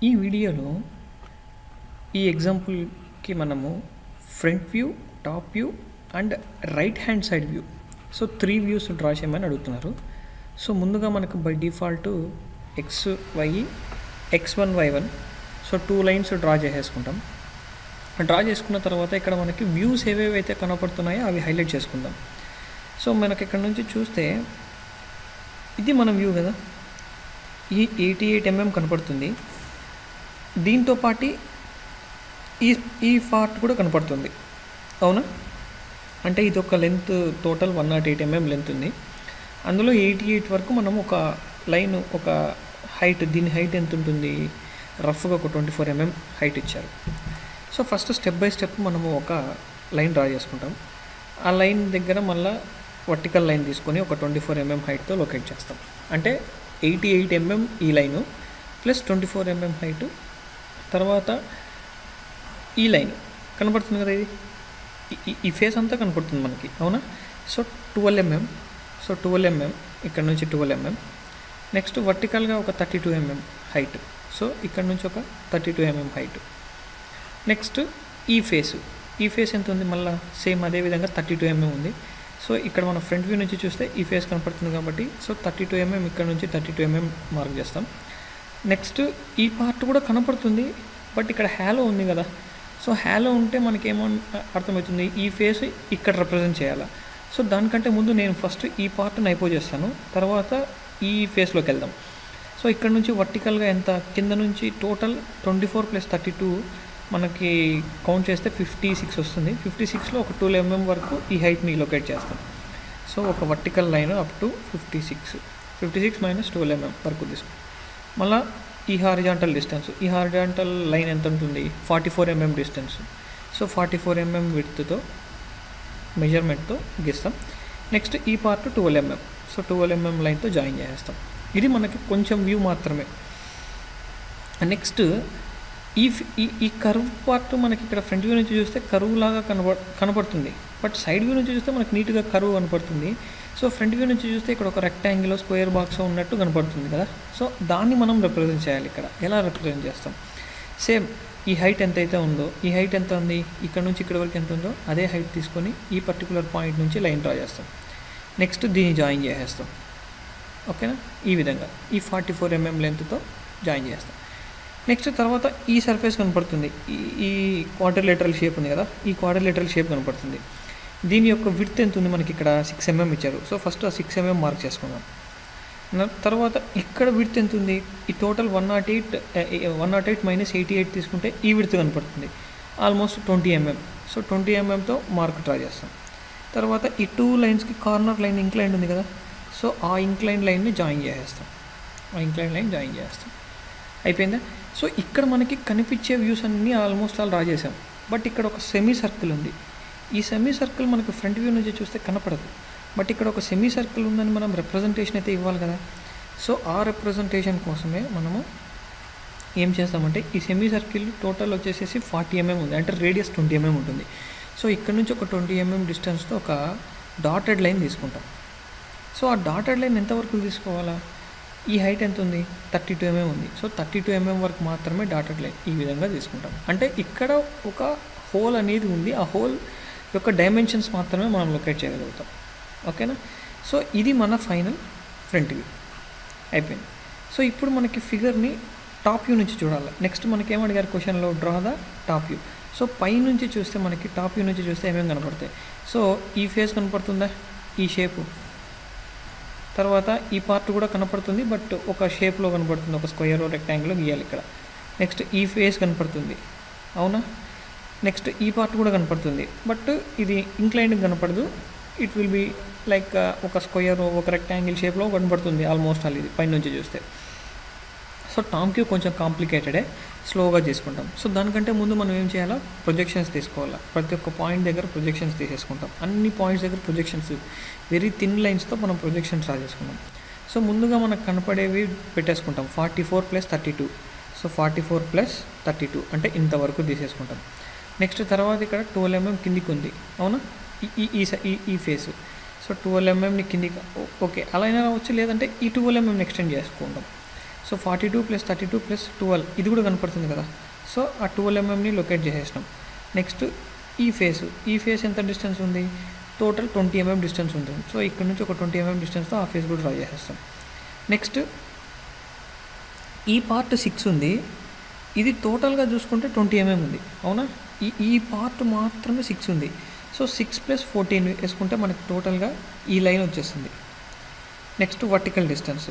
ఈ వీడియోలో ఈ ఎగ్జాంపుల్కి మనము front view, top view and right hand side view so 3 views draw చేయమని అడుగుతున్నారు. సో ముందుగా మనకు by default x1 y1 so 2 lines draw చేసేసుకుంటాం. డ్రా చేసుకున్న తర్వాత ఇక్కడ మనకి వ్యూస్ ఏవేవైతే కనపడుతున్నాయో అవి హైలైట్ చేసుకుందాం. సో మనకి ఇక్కడ నుంచి చూస్తే ఇది మన వ్యూ కదా, ఈ 88 mm కనపడుతుంది. దీంతో పాటు ఈ పార్ట్ కూడా కనపడుతుంది, అవునా? అంటే ఇది ఒక లెంత్ టోటల్ 108 mm లెంత్ ఉంది. అందులో 88 వరకు మనం ఒక లైన్, ఒక హైట్, దీని హైట్ ఎంత ఉంటుంది, రఫ్గా ఒక 24 mm హైట్ ఇచ్చారు. So first step by step మనము ఒక లైన్ డ్రా చేసుకుంటాం. ఆ లైన్ దగ్గర మళ్ళీ వర్టికల్ లైన్ తీసుకొని ఒక 24 mm హైట్తో లొకేట్ చేస్తాం. అంటే 88 mm ఈ లైను ప్లస్ 24 mm హైట్, తర్వాత ఈ లైన్ కనపడుతుంది కదా, ఇది ఈ ఫేస్ అంతా కనపడుతుంది మనకి, అవునా? సో 12 mm, సో 12 mm ఇక్కడ నుంచి 12 mm. నెక్స్ట్ వర్టికల్గా ఒక 32 mm హైట్, సో ఇక్కడ నుంచి ఒక 32 mm హైట్. నెక్స్ట్ ఈ ఫేస్ ఎంత ఉంది, మళ్ళీ సేమ్ అదే విధంగా 32 mm ఉంది. సో ఇక్కడ మన ఫ్రంట్ వ్యూ నుంచి చూస్తే ఈ ఫేస్ కనపడుతుంది కాబట్టి సో 32 mm ఇక్కడ నుంచి 32 mm మార్క్ చేస్తాం. నెక్స్ట్ ఈ పార్ట్ కూడా కనపడుతుంది, బట్ ఇక్కడ హ్యాలో ఉంది కదా. సో హ్యాలో ఉంటే మనకేమో అర్థమవుతుంది, ఈ ఫేస్ ఇక్కడ రిప్రజెంట్ చేయాలా. సో దానికంటే ముందు నేను ఫస్ట్ ఈ పార్ట్ని అయిపో చేస్తాను, తర్వాత ఈ ఫేస్లోకి వెళ్దాం. సో ఇక్కడ నుంచి వర్టికల్గా ఎంత, కింద నుంచి టోటల్ 24 + 32 మనకి కౌంట్ చేస్తే 56 వస్తుంది. 56లో ఒక 12 mm వరకు ఈ హైట్ని లొకేట్ చేస్తాం. సో ఒక vertical line up to 56 - 12 mm వరకు తీసుకుంటాం. మళ్ళీ ఈ హారిజాంటల్ డిస్టెన్స్, ఈ హారిజాంటల్ లైన్ ఎంత ఉంటుంది, 44 mm డిస్టెన్స్. సో 44 mm విడ్త్తో మెజర్మెంట్తో గీస్తాం. నెక్స్ట్ ఈ పార్ట్ 12 mm, సో 12 mm లైన్తో జాయిన్ చేసేస్తాం. ఇది మనకి కొంచెం వ్యూ మాత్రమే. నెక్స్ట్ ఈ కర్వ్ పార్ట్ మనకి ఇక్కడ ఫ్రంట్ వ్యూ నుంచి చూస్తే కర్వ్ లాగా కనపడుతుంది, బట్ సైడ్ వ్యూ నుంచి చూస్తే మనకి నీట్గా కర్వ్ కనపడుతుంది. సో ఫ్రంట్ వ్యూ నుంచి చూస్తే ఇక్కడ ఒక రెక్టాంగిల్, స్క్వేర్ బాక్స్ ఉన్నట్టు కనపడుతుంది కదా. సో దాన్ని మనం రిప్రజెంట్ చేయాలి. ఇక్కడ ఎలా రిప్రజెంట్ చేస్తాం, సేమ్ ఈ హైట్ ఎంతైతే ఉందో, ఈ హైట్ ఎంత ఉంది, ఇక్కడ నుంచి ఇక్కడ వరకు ఎంత ఉందో అదే హైట్ తీసుకొని ఈ పర్టికులర్ పాయింట్ నుంచి లైన్ డ్రా చేస్తాం. నెక్స్ట్ దీన్ని జాయిన్ చేసేస్తాం, ఓకేనా? ఈ విధంగా ఈ 44 mm లెంత్తో జాయిన్ చేస్తాం. నెక్స్ట్ తర్వాత ఈ సర్ఫేస్ కనపడుతుంది, ఈ క్వాడ్రిలేటరల్ షేప్ ఉంది కదా, ఈ క్వాడ్రిలేటరల్ షేప్ కనపడుతుంది. దీని యొక్క విడ్త్ ఎంత ఉంది, మనకి ఇక్కడ 6 mm ఇచ్చారు. సో ఫస్ట్ ఆ 6 mm మార్క్ చేసుకుందాం. తర్వాత ఇక్కడ విడ్త్ ఎంత ఉంది, ఈ టోటల్ 108 - 88 తీసుకుంటే ఈ విడ్త్ కనపడుతుంది, ఆల్మోస్ట్ 20 mm. సో 20 mmతో మార్క్ డ్రా చేస్తాం. తర్వాత ఈ 2 లైన్స్కి కార్నర్ లైన్ ఇంక్లైన్ ఉంది కదా, సో ఆ ఇంక్లైన్ లైన్ని జాయిన్ చేసేస్తాం. అయిపోయిందా? సో ఇక్కడ మనకి కనిపించే వ్యూస్ అన్నీ ఆల్మోస్ట్ ఆల్ డ్రా చేసాం. బట్ ఇక్కడ ఒక సెమీ సర్కిల్ ఉంది. ఈ సెమీ సర్కిల్ మనకు ఫ్రంట్ వ్యూ నుంచి చూస్తే కనపడదు, బట్ ఇక్కడ ఒక సెమీ సర్కిల్ ఉందని మనం రిప్రజెంటేషన్ అయితే ఇవ్వాలి కదా. సో ఆ రిప్రజెంటేషన్ కోసమే మనము ఏం చేస్తామంటే, ఈ సెమీ సర్కిల్ టోటల్ వచ్చేసేసి 40 mm ఉంది, అంటే రేడియస్ 20 mm ఉంటుంది. సో ఇక్కడ నుంచి ఒక 20 mm డిస్టెన్స్తో ఒక డాటెడ్ లైన్ తీసుకుంటాం. సో ఆ డాటెడ్ లైన్ ఎంతవరకు తీసుకోవాలా, ఈ హైట్ ఎంత ఉంది, 32 mm ఉంది. సో 32 mm వరకు మాత్రమే డాటెడ్ లైన్ ఈ విధంగా తీసుకుంటాం. అంటే ఇక్కడ ఒక హోల్ అనేది ఉంది, ఆ హోల్ యొక్క డైమెన్షన్స్ మాత్రమే మనం లొకేట్ చేయగలుగుతాం, ఓకేనా? సో ఇది మన ఫైనల్ ఫ్రంట్ వ్యూ అయిపోయింది. సో ఇప్పుడు మనకి ఫిగర్ని టాప్ వ్యూ నుంచి చూడాలి. నెక్స్ట్ మనకి ఏమడిగారు క్వశ్చన్లో, draw the top view. So పై నుంచి చూస్తే మనకి టాప్ వ్యూ నుంచి చూస్తే ఏమేమి కనపడతాయి. సో ఈ ఫేస్ కనపడుతుందా, ఈ షేపు, తర్వాత ఈ పార్ట్ కూడా కనపడుతుంది, బట్ ఒక షేప్లో కనపడుతుంది, ఒక స్క్వేర్ రెక్టాంగిల్ గీయాలి ఇక్కడ. నెక్స్ట్ ఈ ఫేస్ కనపడుతుంది, అవునా? నెక్స్ట్ ఈ పార్ట్ కూడా కనపడుతుంది, బట్ ఇది ఇంక్లైన్డ్ కనపడదు, ఇట్ విల్ బీ లైక్ ఒక స్క్వేర్, ఒక రెక్టాంగిల్ షేప్లో కనపడుతుంది ఆల్మోస్ట్ ఆల్ ఇది పైనుంచి చూస్తే. సో టాప్ వ్యూ కొంచెం కాంప్లికేటెడే, స్లోగా తీసుకుంటాం. సో దానికంటే ముందు మనం ఏం చేయాలా, ప్రొజెక్షన్స్ తీసుకోవాలా. ప్రతి ఒక్క పాయింట్ దగ్గర ప్రొజెక్షన్స్ తీసేసుకుంటాం. అన్ని పాయింట్స్ దగ్గర ప్రొజెక్షన్స్, వెరీ థిన్ లైన్స్తో మనం ప్రొజెక్షన్స్ డ్రా చేసుకుంటాం. సో ముందుగా మనకు కనపడేవి పెట్టేసుకుంటాం, 44 + 32. సో 44 + 32 అంటే ఇంతవరకు తీసేసుకుంటాం. నెక్స్ట్ తర్వాత ఇక్కడ 12 mm కిందికి ఉంది, అవునా? ఈ ఫేస్. సో 12 mmని కిందికి, ఓకే, అలా అయినా రావచ్చు, లేదంటే ఈ 12 mm ఎక్స్టెండ్ చేసుకుంటాం. సో 42 + 32 + 12 ఇది కూడా కనపడుతుంది కదా. సో ఆ 12 mm లొకేట్ చేసేసినాం. నెక్స్ట్ ఈ ఫేస్ ఎంత డిస్టెన్స్ ఉంది, టోటల్ 20 mm డిస్టెన్స్ ఉంటుంది. సో ఇక్కడ నుంచి ఒక 20 mm డిస్టెన్స్తో ఆ ఫేస్ కూడా డ్రా చేసేస్తాం. నెక్స్ట్ ఈ పార్ట్ 6 ఉంది, ఇది టోటల్గా చూసుకుంటే 20 mm ఉంది అవునా. ఈ పార్ట్ మాత్రమే 6 ఉంది. సో 6 + 14 వేసుకుంటే మనకి టోటల్గా ఈ లైన్ వచ్చేస్తుంది. నెక్స్ట్ వర్టికల్ డిస్టెన్స్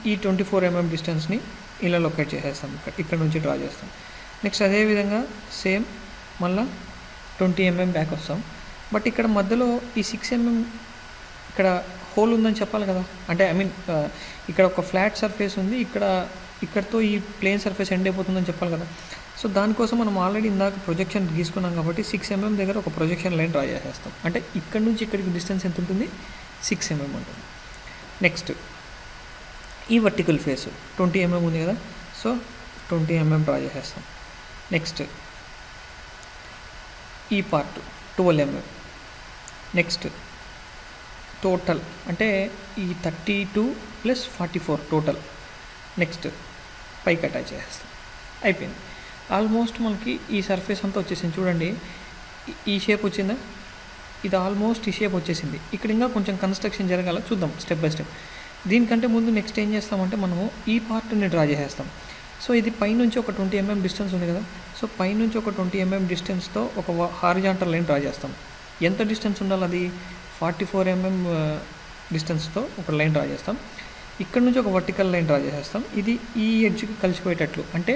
ఈ 24 mm డిస్టెన్స్ని ఇలా లొకేట్ చేసేస్తాం, ఇక్కడ నుంచి డ్రా చేస్తాం. నెక్స్ట్ అదేవిధంగా సేమ్ మళ్ళీ 20 mm బ్యాక్ వస్తాం. బట్ ఇక్కడ మధ్యలో ఈ 6 mm ఇక్కడ హోల్ ఉందని చెప్పాలి కదా, అంటే ఐ మీన్ ఇక్కడ ఒక ఫ్లాట్ సర్ఫేస్ ఉంది, ఇక్కడతో ఈ ప్లేన్ సర్ఫేస్ ఎండ్ అయిపోతుందని చెప్పాలి కదా. సో దానికోసం మనం ఆల్రెడీ ఇందాక ప్రొజెక్షన్ గీసుకున్నాం కాబట్టి 6 mm దగ్గర ఒక ప్రొజెక్షన్ లైన్ డ్రా చేసేస్తాం. అంటే ఇక్కడ నుంచి ఇక్కడికి డిస్టెన్స్ ఎంత ఉంటుంది, 6 mm ఉంటుంది. నెక్స్ట్ ఈ వర్టికల్ ఫేస్ 20 mm ఉంది కదా, సో 20 mm డ్రా చేసేస్తాం. నెక్స్ట్ ఈ పార్ట్ 12 mm. నెక్స్ట్ టోటల్ అంటే ఈ 32 + 44 టోటల్. నెక్స్ట్ పైకి అటాచ్ చేస్తాం, అయిపోయింది. ఆల్మోస్ట్ మనకి ఈ సర్ఫేస్ అంతా వచ్చేసింది చూడండి. ఈ షేప్ వచ్చిందా, ఇది ఆల్మోస్ట్ ఈ షేప్ వచ్చేసింది. ఇక్కడ ఇంకా కొంచెం కన్స్ట్రక్షన్ జరగాల, చూద్దాం స్టెప్ బై స్టెప్. దీనికంటే ముందు నెక్స్ట్ ఏం చేస్తామంటే మనము ఈ పార్ట్ని డ్రా చేసేస్తాం. సో ఇది పైనుంచి ఒక 20 mm డిస్టెన్స్ ఉంది కదా, సో పైనుంచి ఒక 20 mm డిస్టెన్స్తో ఒక హారిజాంటల్ లైన్ డ్రా చేస్తాం. ఎంత డిస్టెన్స్ ఉండాలి, అది 44 mm డిస్టెన్స్తో ఒక లైన్ డ్రా చేస్తాం. ఇక్కడ నుంచి ఒక వర్టికల్ లైన్ డ్రా చేసేస్తాం. ఇది ఈ ఎడ్జ్కి కలిసిపోయేటట్లు, అంటే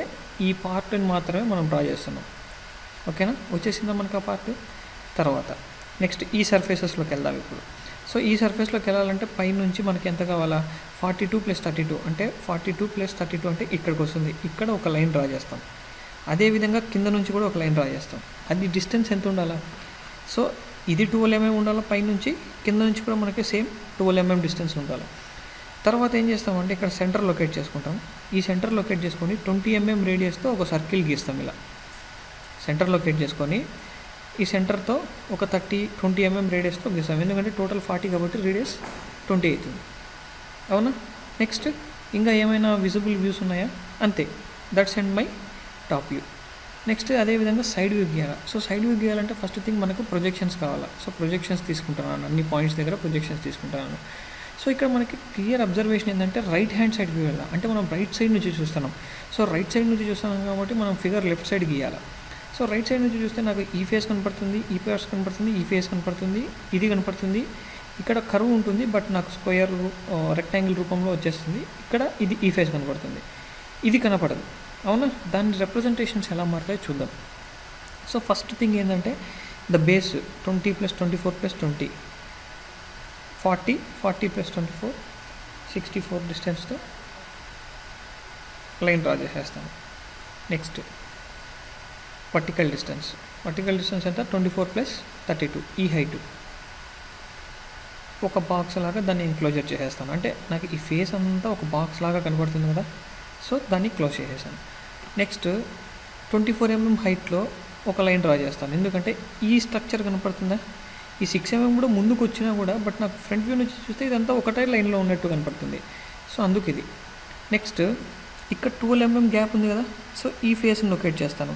ఈ పార్ట్ని మాత్రమే మనం డ్రా చేస్తున్నాం. ఓకేనా, వచ్చేసిందా మనకు ఆ పార్ట్. తర్వాత నెక్స్ట్ ఈ సర్ఫేసెస్లోకి వెళ్దాం ఇప్పుడు. సో ఈ సర్ఫేస్లోకి వెళ్ళాలంటే పైనుంచి మనకి ఎంత కావాలా, 42 + 32 అంటే 42 + 32 అంటే ఇక్కడికి వస్తుంది. ఇక్కడ ఒక లైన్ డ్రా చేస్తాం. అదేవిధంగా కింద నుంచి కూడా ఒక లైన్ డ్రా చేస్తాం. అది డిస్టెన్స్ ఎంత ఉండాలా, సో ఇది 12 mm ఉండాలి పైనుంచి, కింద నుంచి కూడా మనకి సేమ్ 12 mm డిస్టెన్స్ ఉండాలి. తర్వాత ఏం చేస్తామంటే ఇక్కడ సెంటర్ లొకేట్ చేసుకుంటాం. ఈ సెంటర్ లొకేట్ చేసుకొని 20 mm రేడియస్తో ఒక సర్కిల్ గీస్తాం. ఇలా సెంటర్ లొకేట్ చేసుకొని ఈ సెంటర్తో ఒక 20 mm రేడియస్తో గీస్తాం. ఎందుకంటే టోటల్ 40 కాబట్టి రేడియస్ 20 అవుతుంది అవునా. నెక్స్ట్ ఇంకా ఏమైనా విజిబుల్ వ్యూస్ ఉన్నాయా, అంతే. That's and my top view. Next అదేవిధంగా సైడ్ వ్యూ గీయాలి. సో సైడ్ వ్యూ గీయాలంటే ఫస్ట్ థింగ్ మనకు ప్రొజెక్షన్స్ కావాలి. సో ప్రొజెక్షన్స్ తీసుకుంటున్నాను, అన్ని పాయింట్స్ దగ్గర ప్రొజెక్షన్స్ తీసుకుంటున్నాను. సో ఇక్కడ మనకి క్లియర్ అబ్జర్వేషన్ ఏంటంటే రైట్ హ్యాండ్ సైడ్ వ్యూ వెళ్ళాలి, అంటే మనం రైట్ సైడ్ నుంచి చూస్తున్నాం. సో రైట్ సైడ్ నుంచి చూస్తున్నాం కాబట్టి మనం ఫిగర్ లెఫ్ట్ సైడ్ గీయాలి. సో రైట్ సైడ్ నుంచి చూస్తే నాకు ఈ ఫేస్ కనపడుతుంది, ఈ ఫేస్ కనపడుతుంది, ఈ ఫేస్ కనపడుతుంది, ఇది కనపడుతుంది. ఇక్కడ కర్వ్ ఉంటుంది బట్ నాకు స్క్వేర్ రెక్టాంగిల్ రూపంలో వచ్చేస్తుంది. ఇక్కడ ఇది ఈ ఫేస్ కనపడుతుంది, ఇది కనపడదు అవునా. దాని రిప్రజెంటేషన్స్ ఎలా మారుతాయో చూద్దాం. సో ఫస్ట్ థింగ్ ఏంటంటే ద బేస్ 20 + 24 + 20 40 + 24 64 డిస్టెన్స్తో లైన్ డ్రా చేసేస్తాను. నెక్స్ట్ వర్టికల్ డిస్టెన్స్ ఎంత 24 + 32 ఈ హైట్ ఒక బాక్స్ లాగా దాన్ని ఎన్క్లోజర్ చేసేస్తాను. అంటే నాకు ఈ ఫేస్ అంతా ఒక బాక్స్ లాగా కనబడుతుంది కదా, సో దాన్ని క్లోజ్ చేసేసాను. నెక్స్ట్ 24 mm హైట్లో ఒక లైన్ డ్రా చేస్తాను. ఎందుకంటే ఈ స్ట్రక్చర్ కనపడుతుందా, ఈ 6 mm కూడా ముందుకు వచ్చినా కూడా బట్ నాకు ఫ్రంట్ వ్యూ నుంచి చూస్తే ఇదంతా ఒకటే లైన్లో ఉన్నట్టు కనపడుతుంది. సో అందుకు ఇది. నెక్స్ట్ ఇక్కడ 12 mm గ్యాప్ ఉంది కదా, సో ఈ ఫేస్ని లొకేట్ చేస్తాను.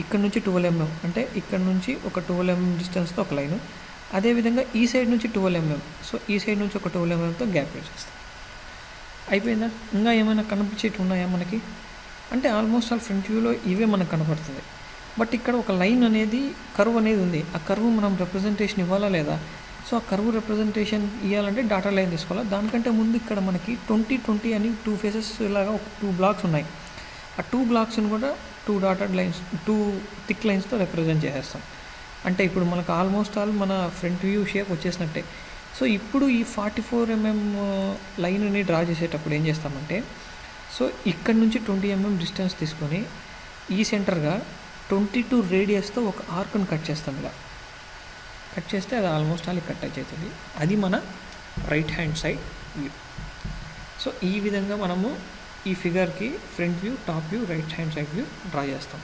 ఇక్కడ నుంచి 12 mm అంటే ఇక్కడ నుంచి ఒక 12 mm డిస్టెన్స్తో ఒక లైను. అదేవిధంగా ఈ సైడ్ నుంచి 12 mm, సో ఈ సైడ్ నుంచి ఒక 12 mmతో గ్యాప్ చేస్తాను. అయిపోయిందా, ఇంకా ఏమైనా కనిపించేవి ఉన్నాయా మనకి అంటే ఆల్మోస్ట్ ఆల్ ఫ్రంట్ వ్యూలో ఇవే మనకు కనపడుతుంది. బట్ ఇక్కడ ఒక లైన్ అనేది కర్వ్ అనేది ఉంది, ఆ కర్వ్ మనం రిప్రజెంటేషన్ ఇవ్వాలా లేదా. సో ఆ కర్వ్ రిప్రజెంటేషన్ ఇవ్వాలంటే డాటా లైన్ తీసుకోవాలి. దానికంటే ముందు ఇక్కడ మనకి 20 అని 2 ఫేసెస్ లాగా ఒక 2 బ్లాక్స్ ఉన్నాయి. ఆ 2 బ్లాక్స్ని కూడా 2 డాటెడ్ లైన్స్ 2 థిక్ లైన్స్తో రిప్రజెంట్ చేసేస్తాం. అంటే ఇప్పుడు మనకు ఆల్మోస్ట్ ఆల్ మన ఫ్రంట్ వ్యూ షేప్ వచ్చేసినట్టే. సో ఇప్పుడు ఈ 44 mm లైన్ని డ్రా చేసేటప్పుడు ఏం చేస్తామంటే, సో ఇక్కడ నుంచి 20 mm డిస్టెన్స్ తీసుకొని ఈ సెంటర్గా 22 రేడియస్తో ఒక ఆర్క్ని కట్ చేస్తాం. ఇలా కట్ చేస్తే అది ఆల్మోస్ట్ ఆల్ కట్ టచ్ అవుతుంది. అది మన right hand side view. So ఈ విధంగా మనము ఈ ఫిగర్కి front view, top view, right hand side view draw చేస్తాం.